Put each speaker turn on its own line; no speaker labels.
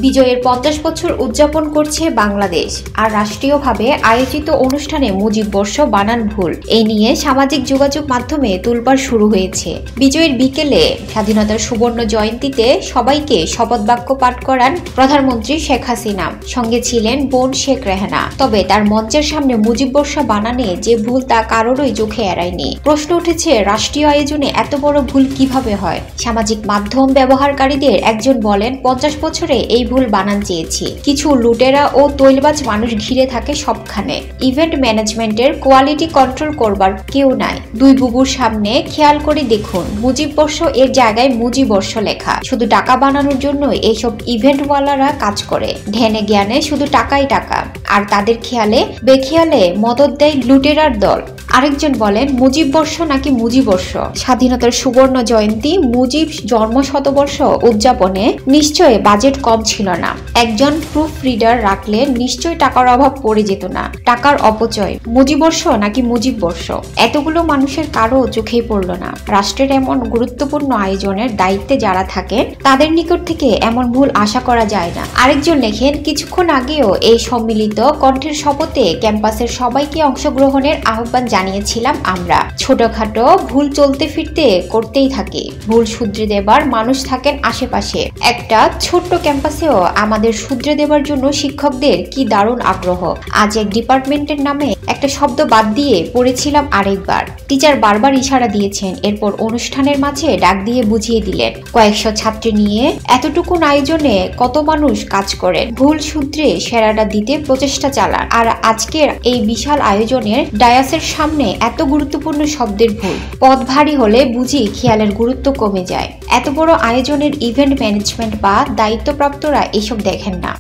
বিজয়ের 50 বছর উদযাপন করছে বাংলাদেশ, আর রাষ্ট্রীয়ভাবে আয়োজিত অনুষ্ঠানে মুজিব বর্ষ বানান ভুল এই নিয়ে সামাজিক যোগাযোগ মাধ্যমে তোলপাড় শুরু হয়েছে। বিজয়ের বিকেলে স্বাধীনতার সুবর্ণ জয়ন্তীতে সবাইকে শপথ বাক্য পাঠ করান প্রধানমন্ত্রী শেখ হাসিনা, সঙ্গে ছিলেন বোন শেখ রেহানা। তবে তার মঞ্চের সামনে মুজিব বর্ষ বানানে যে ভুল তা কারোরই চোখে এড়ায়নি। প্রশ্ন উঠেছে, রাষ্ট্রীয় আয়োজনে এত বড় ভুল কিভাবে হয়? সামাজিক মাধ্যম ব্যবহারকারীদের একজন বলেন, 50 বছরে এই ভুল বানান চেয়েছি। কিছু লুটেরা ও তৈলবাজ মানুষ ঘিরে থাকে সবখানে। ইভেন্ট ম্যানেজমেন্টের কোয়ালিটি কন্ট্রোল করবার কেউ নাই। দুই বুবুর সামনে খেয়াল করে দেখুন, মুজিব বর্ষ এর জায়গায় মুজিব বর্ষ লেখা। শুধু টাকা বানানোর জন্য এইসব ইভেন্টওয়ালারা কাজ করে। ধ্যানে জ্ঞানে শুধু টাকাই টাকা, আর তাদের খেয়ালে বেখেয়ালে মদত দেয় লুটেরার দল। আরেকজন বলেন, মুজিব বর্ষ নাকি মুজিবর্ষ? স্বাধীনতার সুবর্ণ জয়ন্তী মুজিব জন্ম শতবর্ষ উদযাপনে নিশ্চয় বাজেট কম ছিল না। একজন প্রুফ রিডার রাখলে নিশ্চয় টাকার অভাব পড়ে যেত না। টাকার অপচয়। মুজিবর্ষ নাকি মুজিব বর্ষ, এতগুলো মানুষের কারো চোখেই পড়ল না। রাষ্ট্রের এমন গুরুত্বপূর্ণ আয়োজনের দায়িত্বে যারা থাকেন তাদের নিকট থেকে এমন ভুল আশা করা যায় না। আরেকজন লেখেন, কিছুক্ষণ আগেও এই সম্মিলিত কণ্ঠের শপথে ক্যাম্পাসের সবাইকে অংশগ্রহণের আহ্বান জানিয়েছিলাম আমরা। ছোটখাটো ভুল চলতে ফিরতে করতেই থাকে। ভুল শুধরে দেবার মানুষ থাকেন আশেপাশে। একটা ছোট্ট ক্যাম্পাসেও আমাদের শুধরে দেবার জন্য শিক্ষকদের কি দারুণ আগ্রহ। আজ এক ডিপার্টমেন্টের নামে একটা শব্দ বাদ দিয়ে পড়েছিলাম আরেকবার। টিচার বারবার ইশারা দিয়েছেন, এরপর অনুষ্ঠানের মাঝে ডাক দিয়ে বুঝিয়ে দিলেন। কয়েকশো ছাত্রী নিয়ে এতটুকুন আয়োজনে কত মানুষ কাজ করেন। ভুল শুধরে সেরাটা দিতে প্রচেষ্টা চালান। আর আজকের এই বিশাল আয়োজনের ডায়াসের সামনে এত গুরুত্বপূর্ণ শব্দের ভুল। পথ ভারী হলে বুঝি খেয়ালের গুরুত্ব কমে যায়। এত বড় আয়োজনের ইভেন্ট ম্যানেজমেন্ট বা দায়িত্বপ্রাপ্তরা এসব দেখেন না।